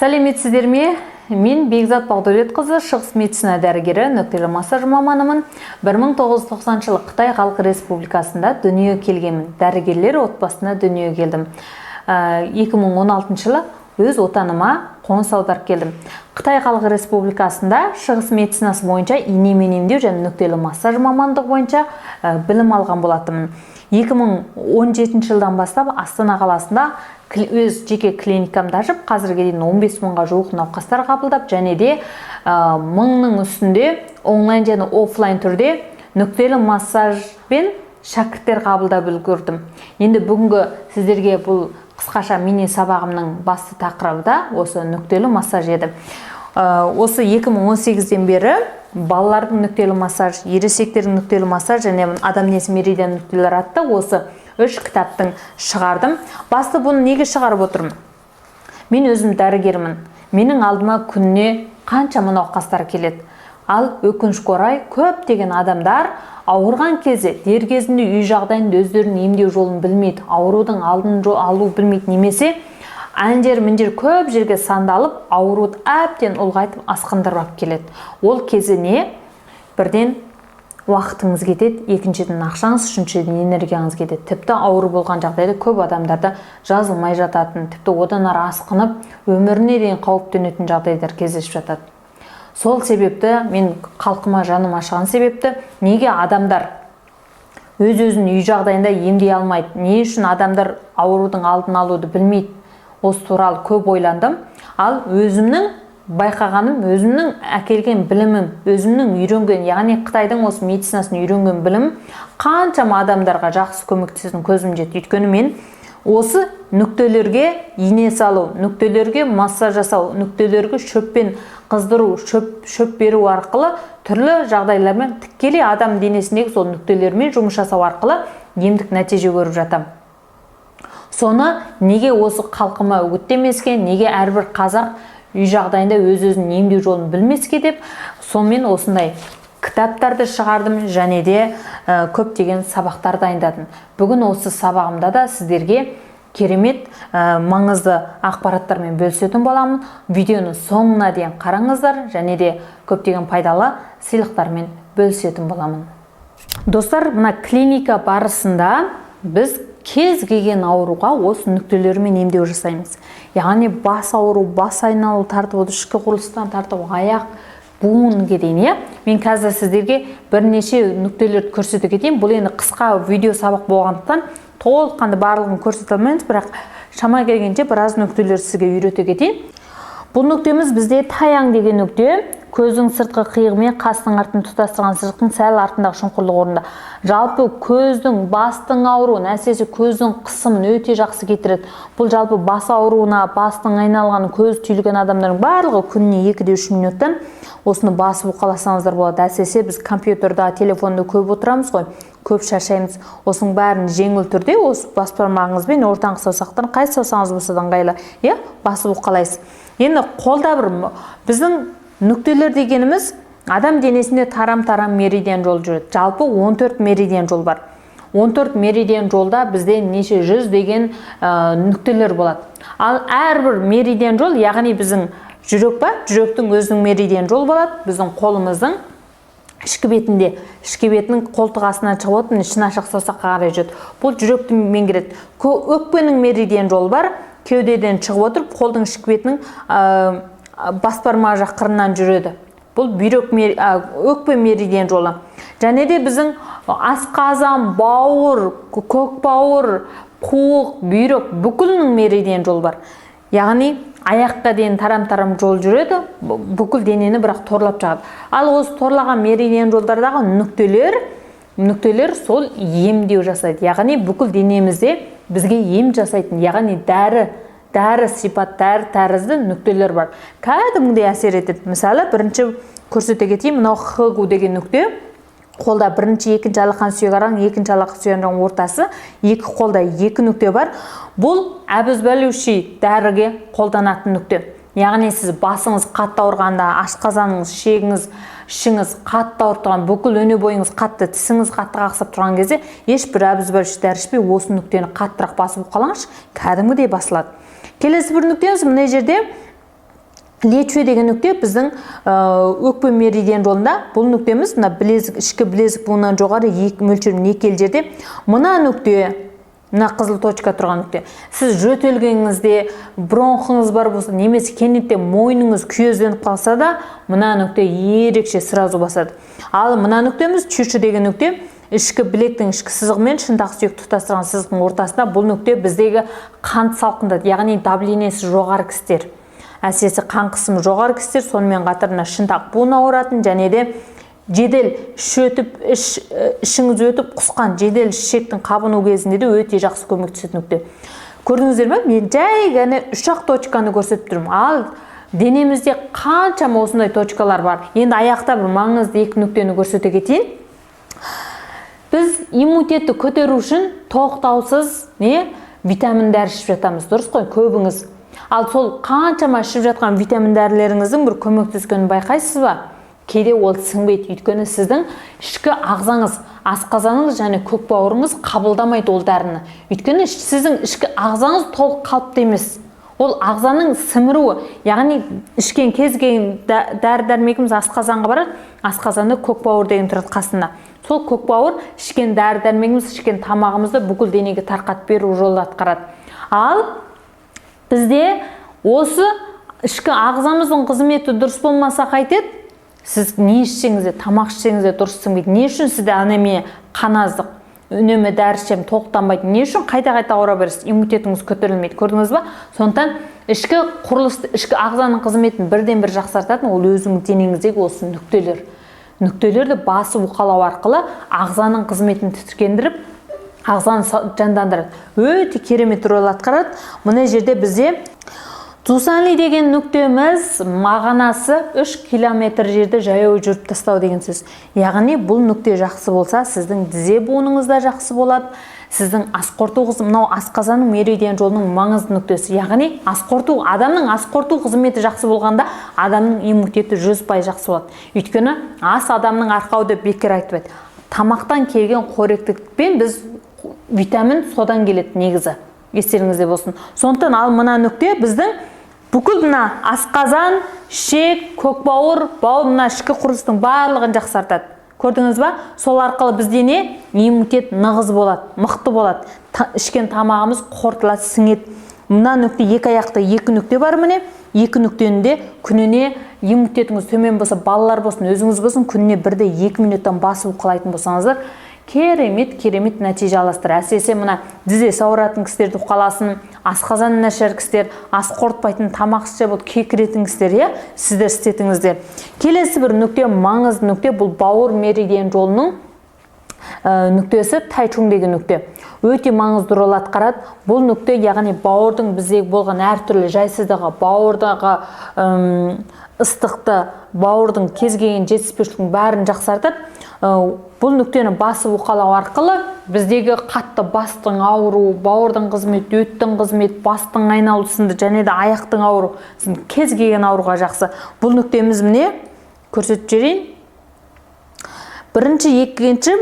Сәлеметсіздер ме? Мен Бекзат Бағдәулетқызы, шығыс медицина дәрігері, нүктелі массаж маманымын. 1990 жылы Қытай Халық Республикасында дүниеге келгенмін. Дәрігерлер отбасына дүниеге келдім. 2016 жылы өз отаныма қоныс аударып келдім. Қытай Халық Республикасында шығыс медицинасы бойынша инемен емдеу және нүктелі массаж мамандығы бойынша білім алған болатынмын. 2017 жылдан бастап Астана қаласында өз жеке клиникамды ашып, қазірге дейін 15 мыңға жуық науқастар қабылдап, және де 1000-ның үстінде онлайн және офлайн түрде нүктелі массажбен шәкірттер қабылдап үлгердім. Енді бүгінгі сіздерге бұл қысқаша мини сабағымның басты тақырыбы да осы нүктелі массаж еді. Осы 2018-ден бері балалардың нүктелі массаж, ересектердің нүктелі массаж және адам денесі меридиан нүктелері атты осы 3 кітаптың шығардым. Басты бұны неге шығарып отырмын? Мен өзім дәрігермін. Менің алдыма күніне қаншама науқастар келеді. Ал өкінішке орай көптеген адамдар ауырған кезде дер кезінде үй жағдайында өздерінің емдеу жолын білмейді, аурудың алдын алу білмейді, немесе әндер көп жерге сандалып, ауруды әбден ұлғайтып асқындырып келеді. Ол кезі не? Бірден уақытыңыз кетеді, екіншіден ақшаңыз, үшіншіден энергияңыз кетеді. Тіпті ауыр болған жағдайда көп адамдарда жазылмай жататын, тіпті одан ары асқынып, өміріне дейін қауіп төнетін жағдайлар кездесіп жатады. Сол себепті мен халқыма жаным ашыған себепті, неге адамдар өз-өзін үй жағдайында емдей алмайды, не үшін адамдар аурудың алдын алуды білмейді, осы туралы көп ойландым. Ал өзімнің байқағаным, өзімнің әкелген білімім, өзімнің үйренген, яғни Қытайдың осы медицинасын үйренген білім қаншама адамдарға жақсы көмектесетін көзім жетті. Өйткені мен осы нүктелерге ине салу, нүктелерге массаж жасау, нүктелерге шөппен қыздыру, шөп беру арқылы түрлі жағдайлармен тікелей адам денесіндегі сол нүктелермен жұмыс жасау арқылы емдік нәтиже көріп жатам. Соны неге осы халқыма үгіттемеске, неге әрбір қазақ үй жағдайында өз-өзін емдеу жолын білмеске деп, сонымен осындай кітаптарды шығардым, және де көптеген сабақтар дайындадым. Бүгін осы сабағымда да сіздерге керемет маңызды ақпараттармен бөлісетін боламын. Видеоны соңына дейін қараңыздар, және де көптеген пайдалы сыйлықтармен бөлісетін боламын. Достар, мына клиника барысында біз кез келген ауруға осы нүктелермен емдеу жасаймыз. Яғни бас ауру, бас айналу тартып, ішкі құрылыстан тартып, аяқ буынға дейін. Мен қазір сіздерге бірнеше нүктелерді көрсете кетейін. Бұл енді қысқа видео сабақ болғандықтан толыққанды барлығын көрсете алмаймыз, бірақ шама келгенше біраз нүктелер сізге үйрете кетейін. Бұл нүктеміз бізде таяң деген нүкте, көздің сыртқы қиығымен қастың артын тұтастырған сыртқың сәл артындағы шұңқырлық орында. Жалпы көздің, бастың ауруын, әсіресе көздің қысымын өте жақсы кетіреді. Бұл жалпы бас ауруына, бастың айналған, көз түйілген адамдардың барлығы күніне 2-3 минуттан осыны басып уқаласаңыздар болады. Әсіресе біз компьютерда, телефонда көп отырамыз ғой, көп шаршаймыз. Осының бәрін жеңіл түрде осы бас бармағыңызбен ортаңғы саусақтан қай саусағыңыз болса да ыңғайлы, басып уқалайсыз. Енді қолда бір біздің нүктелер дегеніміз адам денесінде тарам-тарам меридиан жол жүреді. Жалпы 14 меридиан жол бар. 14 меридиан жолда бізде неше жүз деген нүктелер болады. Ал әрбір меридиан жол, яғни біздің жүрек ба, жүректің өзінің меридиан жол болады. Біздің қолымыздың ішкі бетінде, ішкі бетінің қолтық астынан шығып отырып, ішін ашық саусаққа қарай жүреді. Бұл жүректі меңгереді. Өкпенің меридиан жолы бар, кеудеден шығып отырып, қолдың ішкі бетінің бас бармағы жақ қырынан жүреді. Бұл өкпе меридиан жолы. Және де біздің асқазан, бауыр, көк бауыр, қуық, бүйрек бүкілінің меридиан жолы бар. Яғни аяққа дейін тарам-тарам жол жүреді, бүкіл денені бірақ торлап жағады. Ал осы торлаған меридиан жолдардағы нүктелер сол емдеу жасайды. Яғни бүкіл денемізде бізге ем жасайтын, яғни дәрі сипат, тәрізді нүктелер бар. Кәдімгідей әсер етеді. Мысалы, бірінші көрсете кетейін, мынау хэгу деген нүкте. Қолда бірінші, екінші алақан сүйек араның, екінші алақан сүйегінің ортасы, екі қолда екі нүкте бар. Бұл әбізбәлеуші дәріге қолданатын нүкте. Яғни сіз басыңыз қатты ауырғанда, ашқазаныңыз, ішіңіз қатты ауырып тұрған, бүкіл өне бойыңыз қатты, тісіңіз қатты қақсап тұрған кезде, ешбір әбізбәлеуші дәрі ішпей, осы нүктені қаттырақ басып қалаңыз, кәдімгідей басылады. Келесі бір нүктеміз мына жерде Лечуе деген нүкте біздің өкпе меридиан жолында. Бұл нүктеміз мына білезік, ішкі білезік буынынан жоғары мөлшермен 2 жерде. Мына нүкте, мына қызыл точка тұрған нүкте. Сіз жөтелгеніңізде, бронхыңыз бар болса, немесе кенетте мойныңыз күйезденіп қалса да, мына нүкте ерекше сразу басады. Ал мына нүктеміз чүші деген нүкте, ішкі білектің ішкі сызығы мен шынтақ сүйек тұтастырған сызықтың ортасында. Бұл нүкте біздегі қант салқындатады, яғни давлениесі жоғары кісілер. Әсіресе қан қысымы жоғары кісілер, сонымен қатар шынтақ буын ауыратын және де жедел ішіңіз өтіп құсқан жедел ішектің қабыну кезінде де өте жақсы көмектесетін нүкте. Көрдіңіздер ме? Мен жай ғана 3-ақ точканы көрсетіп тұрмын. Ал денемізде қаншама осындай точкалар бар. Енді аяқта бір маңызды 2 нүктені көрсете кетейін. Біз иммунитетті көтеру үшін тоқтаусыз витамин дәрі ішіп жатамыз. Дұрыс қой, көбіңіз. Ал сол қаншама ішіп жатқан витамин дәрілеріңіздің бір көмектескенін байқайсыз ба? Кейде ол сіңбейді, өйткені сіздің ішкі ағзаңыз, асқазаныңыз және көк бауырыңыз қабылдамайды ол дәріні. Өйткені сіздің ішкі ағзаңыз толық қалыпты емес. Ол ағзаның сіміруі, яғни ішкен кез келген дәрі-дәрмегіміз асқазанға барады, асқазанда көк бауыр деген тұрады қасында. Сол көк бауыр ішкен дәрі-дәрмегіміз, ішкен тамағымызды бүкіл денеге тарқатып беру жолды атқарады. Ал бізде осы ішкі ағзамыздың қызметі дұрыс болмаса қайтеді? Сіз не ішсеңіз де, тамақ ішсеңіз де дұрыс сіңбейді. Не үшін сізде анемия, қаназдық, үнемі дәрі ішемін, тоқтанбайды? Не үшін қайта-қайта ауыра бересіз? Иммунитетіңіз көтерілмейді. Көрдіңіз ба? Сондықтан ішкі құрылысты, ішкі ағзаның қызметін бірден-бір жақсартатын ол өзіңіз денеңіздегі осы нүктелер. Нүктелерді басып уқалау арқылы ағзаның қызметін тітіркендіріп, ағзаны жандандырады. Өте керемет рөл атқарады. Мына жерде бізде Тусанли деген нүктеміз мағынасы 3 километр жерде жаяу жүріп тастау деген сөз. Яғни бұл нүкте жақсы болса, сіздің тізе буыныңыз да жақсы болады. Сіздің асқорту қызметі, мынау асқазанның меридиан жолының маңызды нүктесі. Яғни адамның асқорту қызметі жақсы болғанда, адамның иммунитеті 100% жақсы болады. Өйткені ас адамның арқауы деп бекер айтпайды. Тамақтан келген қоректікпен біз витамин содан келеді негізі. Естеріңізде болсын. Сондықтан ал мына нүкте біздің бүкіл мына асқазан, ішек, көк бауыр, мына ішкі құрылыстың барлығын жақсартады. Көрдіңіз ба? Сол арқылы бізде иммунитет нығыз болады, мықты болады. Ішкен тамағымыз қорытылады, сіңеді. Мына нүкте 2 аяқты 2 нүкте бар міне. 2 нүктені күніне иммунитетіңіз төмен болса, балалар болсын, өзіңіз болсын, күніне 1-2 минуттан басып уқалайтын болсаңыздар, керемет нәтиже аласыздар. Әсіресе мына тізесі ауыратын кісілерді уқаласын, асқазаны нашар кісілер, ас қорытпайтын, тамақ ішсе болды, кекіретін кісілер, сіздер істетіңіздер. Келесі бір нүкте, маңызды нүкте, бұл бауыр меридиан жолының нүктесі тайчунг деген нүкте. Өте маңызды рөл атқарады. Бұл нүкте, яғни бауырдың біздегі болған әртүрлі жайсыздығы, бауырдағы ыстықты, бауырдың кез келген жетіспеушіліктің бәрін жақсартады. Бұл нүктені басып уқалау арқылы біздегі қатты бастың ауыру, бауырдың қызметі, өттің қызметі, бастың айналу сынды және де аяқтың ауыру сынды кез келген ауруға жақсы. Бұл нүктеміз міне көрсетіп жіберейін. Бірінші, екінші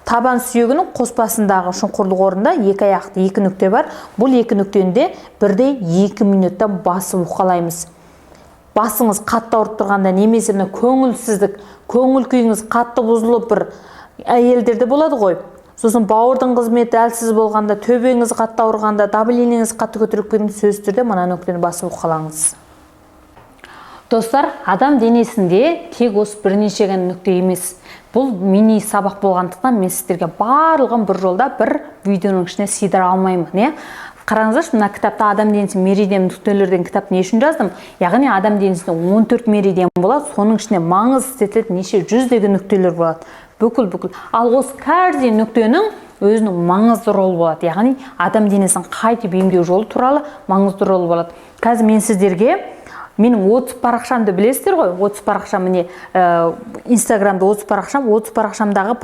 табан сүйегінің қоспасындағы шұңқырлық орында 2 аяқты 2 нүкте бар. Бұл 2 нүктені 1-2 минутта басып уқалаймыз. Басыңыз қатты ауырып тұрғанда, немесе көңілсіздік, көңіл күйіңіз қатты бұзылып бір әйелдерде болады ғой. Сосын бауырдың қызметі әлсіз болғанда, төбеңіз қатты ауырғанда, давлениеңіз қатты көтеріліп кеткен сөзсіз түрде мына нүктені басып уқалаңыз. Достар, адам денесінде тек осы бірнеше ғана нүкте емес. Бұл мини сабақ болғандықтан мен сіздерге барлығын бір жолда бір видеоның ішіне сыйдыра алмаймын. Қараңыздаршы, мына кітапта адам денесінің меридиан нүктелерден кітап не үшін жаздым? Яғни адам денесінде 14 меридиан болады, соның ішіне маңыз істетілетін неше жүздеген нүктелер болады. Бүкіл. Ал осы кәрде нүктенің өзінің маңызды ролы болады. Яғни адам денесінің қайтып емдеу жолы туралы маңызды ролы болады. Қазір мен сіздерге менің 30 парақшамды білесіздер ғой, 30 парақшам міне Инстаграмда 30 парақшам, 30 парақшамдағы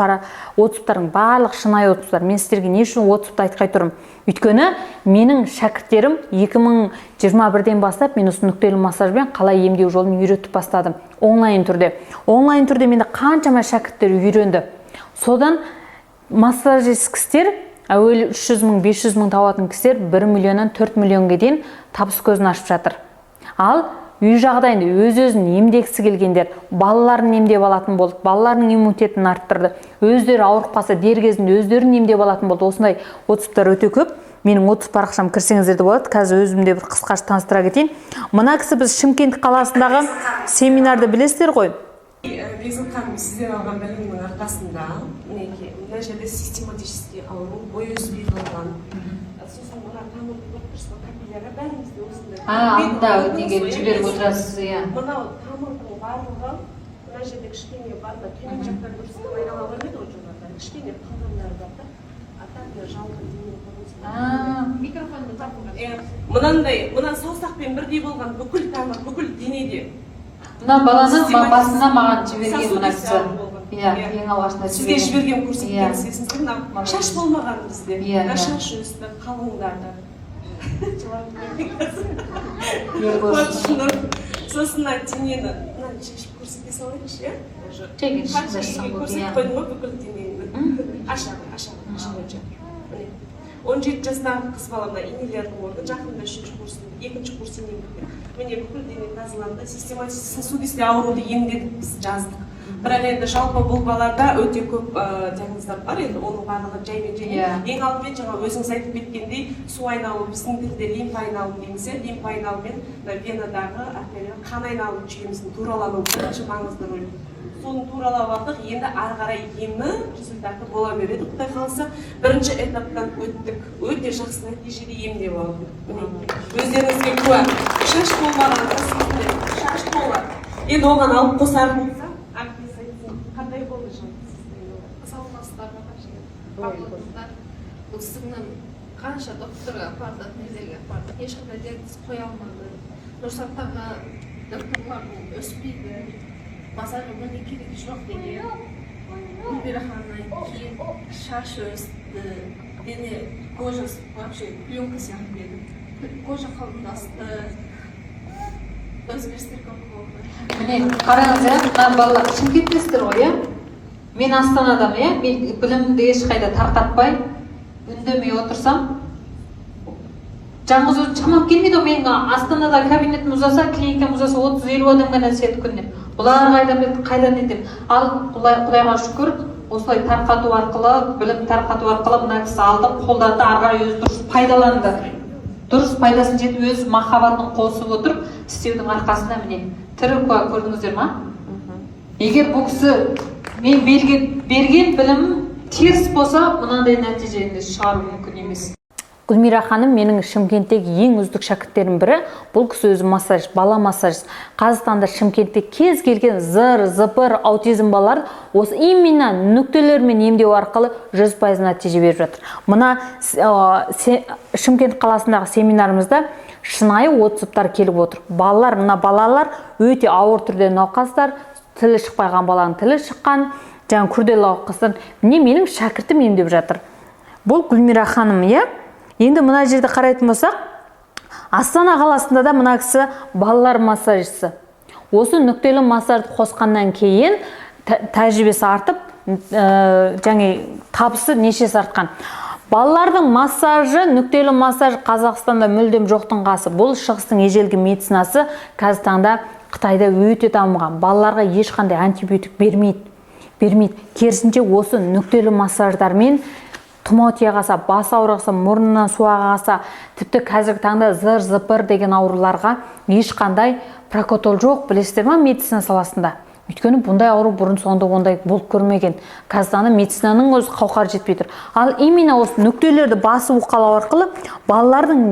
30-тардың барлық шынайы 30-тар. Мен сіздерге не үшін 30-ты айтқай тұрмын? Өйткені менің шәкірттерім 2021-ден бастап мен осы нүктелі массажбен қалай емдеу жолын үйретіп бастадым. Онлайн түрде. Онлайн түрде менде қаншама шәкірттер үйренді. Содан массажист кісілер әуелі 300 мың, 500 мың табатын кісілер 1 миллионнан 4 миллионға дейін табыс көзін ашып жатыр. Ал үй жағдайында өз-өзін емдегісі келгендер балаларын емдеп алатын болды, балаларының иммунитетін арттырды, өздері ауырып қалса дер кезінде өздерін емдеп алатын болды. Осындай отзывтар өте көп. Менің 30 парақшам кірсеңіздер де болады. Қазір өзімде бір қысқаша таныстыра кетейін. Мына кісі біз Шымкент қаласындағы семинарды білесіздер ғой. Бекзат ханым, сізден алған білімнің арқасында мінекей мына жерде систематический ауру бой өспей қалған. Сосын мына тамыр докторство капилляра бәрімізде осындай. Анда неге жіберіп отырасыз, иә. Мынау тамырдың барлығы мына жерде кішкене бар да төмен жақтан көрсетіп айнала бермейді ғой жоғарыда. Кішкене қалғандар бар да. Атақты жалқы дене микрофонды тапыңыз. Мынандай, мына саусақпен бірдей болған бүкіл тамыр, бүкіл денеде. Мына баланың басына маған жіберген мына кісі. Иә, ең алғашында сізге жіберген көрсеткен сесіңізде мына шаш болмаған бізде. Мына шаш өсті, қалыңдарды. Сосын денені шешіп көрсете салайыншы, иә? Көрсетіп қойдың ғой бүкіл денені. Аша. 17 жастағы қыз баламда инелердің орны жақында 3-ші курсын, 2-ші курсын емдеді. Міне бүкіл дене тазаланды, систематический сосудистый ауруды емдедік біз жаздық. Бірақ енді жалпы бұл балаларда өте көп диагноздар бар, енді оның барлығы жаймен. Ең алдымен жаңа өзіңіз айтып кеткендей, су айналу, біздің тілде лимфа айналу дейміз, лимфа айналумен венадағы артерия қан айналу жүйеміздің туралануы бірінші маңызды рөл. Соны туралап алдық, енді ары қарай емі результаты бола береді. Құдай қаласа, бірінші этаптан өттік. Өте жақсы нәтижеде емдеп алдық. Өздеріңізге куә. Шаш болмаған, шаш болады. Енді оған алып қосар болса, қандай болды жаңағы? Салмастарға бақшығын. Бұл сіңнің қанша докторға апарды, нелерге апарды. Ешқандай диагноз қоя алмады. Нұрсаттағы докторлардың өспейді. Масажы мұндай керегі жоқ деген. Гүлбира ханымнан кейін шаш өсті, дене кожасы вообще пленка сияқты еді. Кожа қалыңдасты. Өзгерістер көп болды. Міне, қараңыз, мына балалар Шымкенттесіздер ғой, иә? Мен Астанадамын, иә? Мен білімді ешқайда тарқатпай, үндемей отырсам, жаңғыз өзін шамам келмейді ғой. Менің Астанада кабинетім ұзаса, клиникам ұзаса 30-50 адам ғана түседі күніне. Бұлар қайдан етем. Ал Құдайға шүкір, осылай тарқату арқылы, білім тарқату арқылы мына кісі алды, қолдарды ары қарай өзі дұрыс пайдаланды. Дұрыс пайдасын жетіп өз махаббатын қосып отырып, істеудің арқасында міне тірі куә көрдіңіздер ма? Егер бұл кісі мен берген білімім теріс болса, мынандай нәтижені шығару мүмкін емес. Гүлмира ханым менің Шымкенттегі ең үздік шәкірттерім бірі. Бұл кісі өзі массаж, бала массаж. Қазақстанда Шымкентте кез келген зыр, зыпыр, аутизм балалар осы именно нүктелермен емдеу арқылы 100% нәтиже беріп жатыр. Мына Шымкент қаласындағы семинарымызда шынайы отзывтар келіп отыр. Мына балалар өте ауыр түрде науқастар, тілі шықпаған баланың тілі шыққан, жаңа күрделі науқастар. Міне менің шәкіртім емдеп жатыр. Бұл Гүлмира ханым, иә? Енді мына жерде қарайтын болсақ, Астана қаласында да мына кісі балалар массажысы. Осы нүктелі массажды қосқаннан кейін тәжірибесі артып, табысы нешесі артқан. Балалардың массажы, нүктелі массаж Қазақстанда мүлдем жоқтың қасы. Бұл шығыстың ежелгі медицинасы қазір таңда Қытайда өте дамыған. Балаларға ешқандай антибиотик бермейді. Керісінше осы нүктелі массаждармен тұмау тие қалса, бас ауырса, мұрнынан су ағаса, тіпті қазіргі таңда зыр зыпыр деген ауруларға ешқандай прокотол жоқ, білесіздер ме, медицина саласында. Өйткені бұндай ауру бұрын соңды ондай болып көрмеген. Қазақстанда медицинаның өзі қауқары жетпей тұр. Ал именно осы нүктелерді басып уқалау арқылы балалардың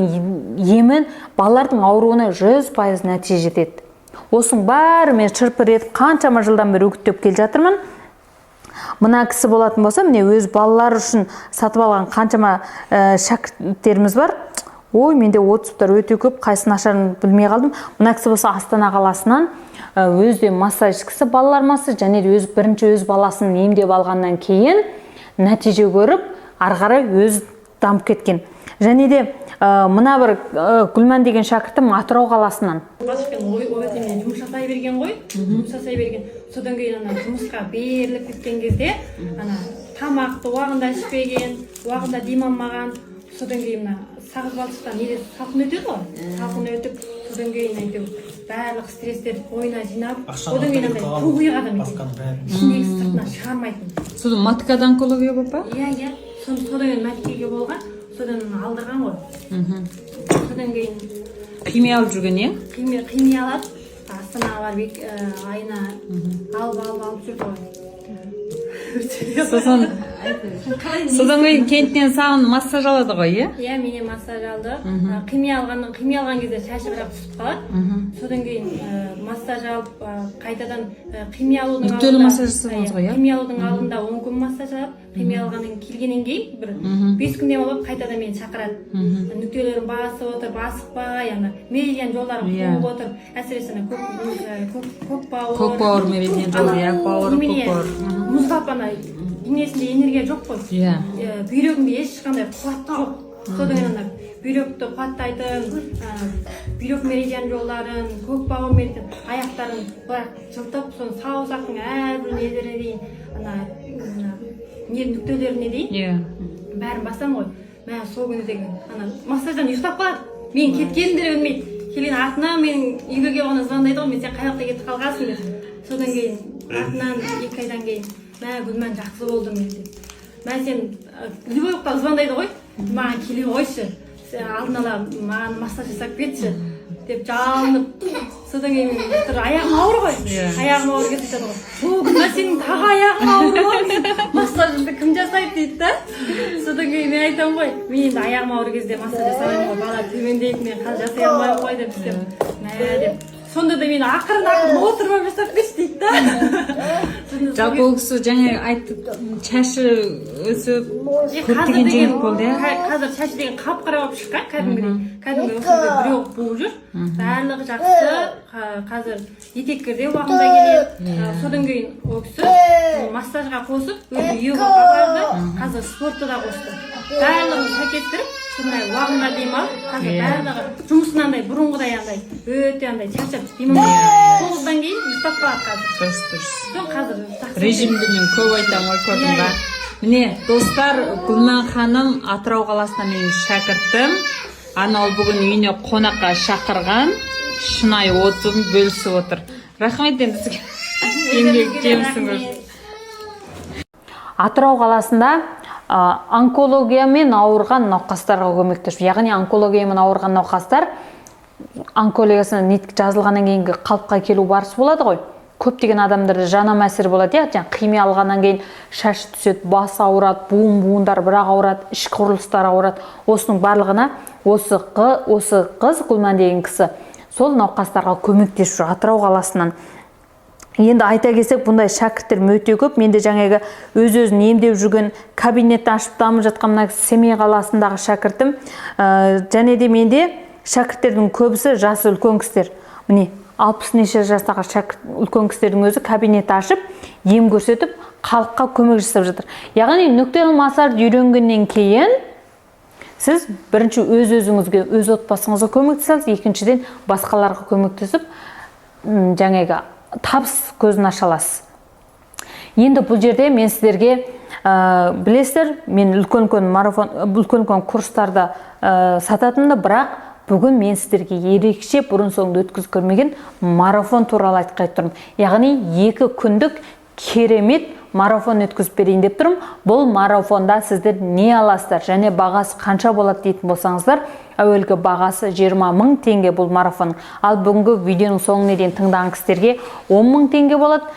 емін, балалардың ауруына 100% нәтиже жетеді. Осының бәрі мен шырпыр етіп қаншама жылдан бері үгіттеп келе жатырмын. Мына кісі болатын болса, міне өз балалар үшін сатып алған қаншама шәкірттеріміз бар. Ой, менде отзывтар өте көп, қайсы нашарын білмей қалдым. Мына кісі болса Астана қаласынан өзде массаж кісі, балалар массаж, және бірінші өз баласын емдеп алғаннан кейін нәтиже көріп, ары қарай өз дамып кеткен. Және де мына бір Гүлман деген шәкіртім Атырау қаласынан. Жұмыс жасай берген ғой, содан кейін жұмысқа беріліп кеткен кезде тамақты уағында ішпеген, уағында демалмаған, содан кейін сағыз балшықтан неде салқын өтеді ғой. Салқын өтіп, содан кейін әйтеуір барлық стресстер бойына жинап, одан кейін андай туғиға адам екен. Ішіндегі сыртына шығармайтын. Содан маткада онкология болып па? Иә. Содан кейін мәткеге болған, содан алдырған ғой. Содан кейін Химия алып жүрген, иә? Химия алып, Астанаға барып айына алып жүрді ғой. Содан кейін кенттен саған массаж алады ғой, иә? Иә, менен массаж алды. Химия алған кезде шашы бірақ түсіп қалады. Содан кейін массаж алып, қайтадан химия алудың алдында. Нүктелі массаж жасадыңыз ғой, иә? Химия алудың алдында 10 күн массаж алып, химия алғаннан келгеннен кейін бір 5 күнден болып қайтадан мені шақырады. Нүктелерін басып отырып, асықпай, меридиан жолдарын қуып отырып, әсіресе көкбауыр меридиан жолы, иә, бауыр, көкбауыр. Мұздап денесінде энергия жоқ қой. Иә. Бүйрегінде ешқандай қуат жоқ. Содан кейін бүйректі қуаттайтын, бүйрек меридиан жолдарын, көкбауыр меридиан аяқтарын былай жылтып, соны саусақтың әрбір нелеріне дейін, нүктелеріне дейін бәрін басам ғой. Мә сол күндегі массаждан ұйықтап қалады. Мен кеткенімді де білмейді. Келген артынан менің үйге келгенде звондайды ғой, мен сен қай жақта кетіп қалғансың деп. Содан кейін артынан 2 айдан кейін мә Гүлман жақсы болды мен деп. Мә сен любой уақытта звондайды ғой, маған келе қойшы, алдын ала маған массаж жасап кетші деп жалынып. Содан кейін аяғым ауыр ғой, аяғым ауыр кетіп жатыр ғой. Гүлман сенің тағы аяғың ауыр ғой, массажды кім жасайды дейді да. Содан кейін мен айтамын ғой, мен енді аяғым ауыр кезде массаж жасаймын ғой, бала төмендейді, мен қазір жасай алмай қой деп істеп. Мә деп. Сонда да мені ақырын отырып жасап кетші дейді да. Жалпы ол кісі жаңа айтып, шашы өсіп, көптеген жеңіл болды, иә? Қазір шашы деген қап-қара болып шыққан, кәдімгі осындай біреу буып жүр. Барлығы жақсы, қазір етеккерде уақытында келеді. Содан кейін ол кісі массажға қосып, өзі йогаға барды, қазір спортты да қосты. Барлығын сәйкестіріп, сондай уақытында демал, қазір барлығы жұмысынан бұрынғыдай өте шаршап демалмайды. 9-дан кейін ұйықтап қалады қазір. Дұрыс. Қазір режимді мен көп айтамын ғой, көрдім ба? Міне, достар, Гүлман ханым Атырау қаласынан менің шәкіртім. Ана ол бүгін үйіне қонаққа шақырған, шынайы отын бөлісіп отыр. Рахмет енді сізге. Еңбек жемісін көрсін. Атырау қаласында онкологиямен ауырған науқастарға көмектесіп, яғни онкологиямен ауырған науқастар онкологиясына жазылғаннан кейінгі қалыпқа келу барысы болады ғой. Көптеген адамдарда жанама әсер болады, иә, химия алғаннан кейін шашы түседі, бас ауырады, буындар бірақ ауырады, іш құрылыстары ауырады. Осының барлығына осы қыз Гүлман деген кісі сол науқастарға көмектесіп жүр Атырау қаласынан. Енді айта келсек, бұндай шәкірттер өте көп. Менде жаңағы өз-өзін емдеп жүрген кабинетті ашып дамып жатқан мына Семей қаласындағы шәкіртім. Және де менде шәкірттердің көбісі жасы үлкен кісілер. Міне 60 неше жастағы үлкен кісілердің өзі кабинет ашып, ем көрсетіп, халыққа көмек жасап жатыр. Яғни нүктелі массажды үйренгеннен кейін сіз бірінші өз-өзіңізге, өз отбасыңызға көмектесесіз, екіншіден басқаларға көмектесіп, жаңағы табыс көзін аша аласыз. Енді бұл жерде мен сіздерге білесіздер, мен үлкен курстарды сататынымды, бірақ бүгін мен сіздерге ерекше бұрын соңды өткізіп көрмеген марафон туралы айтқалы тұрмын. Яғни 2 күндік керемет марафон өткізіп берейін деп тұрмын. Бұл марафонда сіздер не аласыздар және бағасы қанша болады дейтін болсаңыздар, әуелгі бағасы 20 000 теңге бұл марафон. Ал бүгінгі видеоның соңына дейін тыңдаған кісілерге 10 000 теңге болады.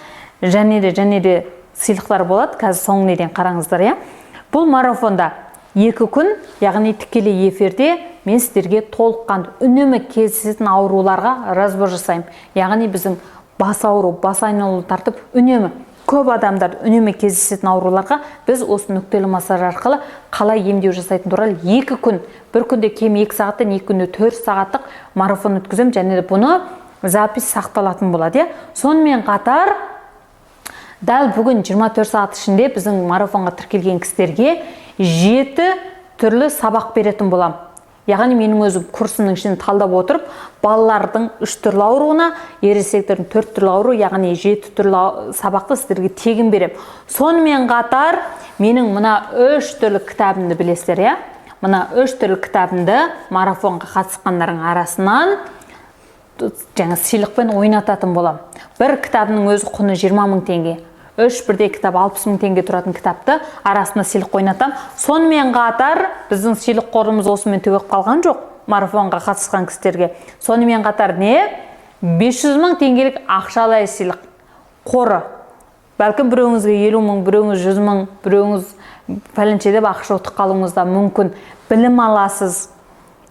Және де сыйлықтар болады. Қазір соңына дейін қараңыздар, иә. Бұл марафонда 2 күн, яғни тікелей эфирде мен сіздерге толыққанды үнемі кездесетін ауруларға разбор жасаймын. Яғни біздің бас ауыру, бас айналу тартып үнемі көп адамдар үнемі кездесетін ауруларға біз осы нүктелі массаж арқылы қалай емдеу жасайтын туралы 2 күн, бір күнде кем 2 сағаттан 2 күнде 4 сағаттық марафон өткізем, және де бұны запись сақталатын болады, иә. Сонымен қатар дәл бүгін 24 сағат ішінде біздің марафонға тіркелген кісілерге 7 түрлі сабақ беретін боламын. Яғни менің өзім курсының ішін талдап отырып, балалардың 3 түрлі ауруына, ересектердің 4 түрлі ауру, яғни 7 түрлі сабақты сіздерге тегін берем. Сонымен қатар менің мына 3 түрлі кітабымды білесіздер, иә? мына 3 түрлі кітабымды марафонға қатысқандардың арасынан жаңа сыйлықпен ойнататын болам. Бір кітабының өзі құны 20 мың теңге. 3 бірдей кітап 60 мың теңге тұратын кітапты арасында сыйлық ойнатам. Сонымен қатар біздің сыйлық қорымыз осымен төгіп қалған жоқ марафонға қатысқан кісілерге. Сонымен қатар не? 500 мың теңгелік ақшалай сыйлық қоры. Бәлкім біреуіңізге 50 мың, біреуіңіз 100 мың, біреуіңіз пәленше деп ақша ұтып қалуыңыз да мүмкін. Білім аласыз.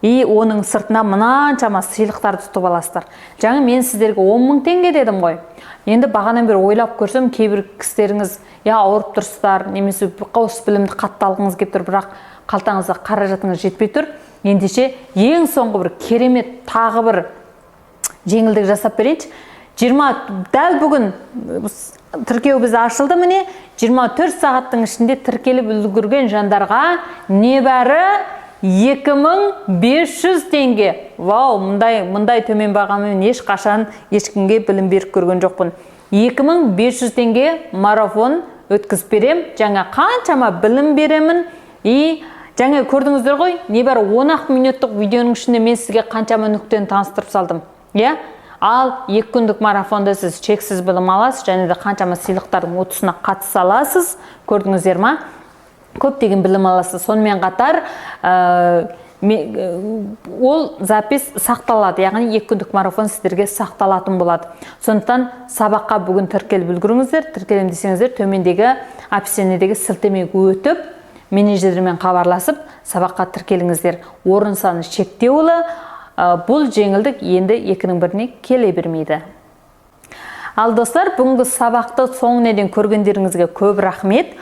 И оның сыртына мынаншама сыйлықтарды ұтып аласыздар. Жаңа мен сіздерге 10 мың теңге дедім ғой. Енді бағанан бері ойлап көрсем, кейбір кісілеріңіз ауырып тұрсыздар, немесе осы білімді қатты алғыңыз келіп тұр, бірақ қалтаңызға қаражатыңыз жетпей тұр. Ендеше ең соңғы бір керемет тағы бір жеңілдік жасап берейінші. Дәл бүгін тіркеу бізде ашылды міне, 24 сағаттың ішінде тіркеліп үлгерген жандарға небәрі 2500 теңге. Вау, мұндай төмен бағамен ешқашан ешкімге білім беріп көрген жоқпын. 2500 теңге марафон өткізіп берем. Жаңа қаншама білім беремін. И жаңа көрдіңіздер ғой, небәрі 10 минуттық видеоның ішінде мен сізге қаншама нүктені таныстырып салдым. Ал 2 күндік марафонда сіз шексіз білім аласыз, және де қаншама сыйлықтардың 30-ына қатыса аласыз. Көрдіңіздер ма? Көптеген білім аласыз. Сонымен қатар ол запись сақталады, яғни 2 күндік марафон сіздерге сақталатын болады. Сондықтан сабаққа бүгін тіркеліп үлгеріңіздер. Тіркелем десеңіздер, төмендегі описаниедегі сілтемеге өтіп, менеджермен хабарласып, сабаққа тіркеліңіздер. Орын саны шектеулі. Бұл жеңілдік енді 2-ның біріне келе бермейді. Ал достар, бүгінгі сабақты соңына дейін көргендеріңізге көп рахмет.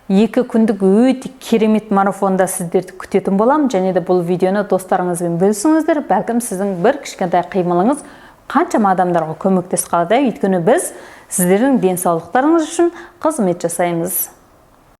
2 күндік өте керемет марафонда сіздерді күтетін болам, және де бұл видеоны достарыңызбен бөлісіңіздер. Бәлкім сіздің бір кішкентай қимылыңыз қаншама адамдарға көмектесіп қалады. Өйткені біз сіздердің денсаулықтарыңыз үшін қызмет жасаймыз.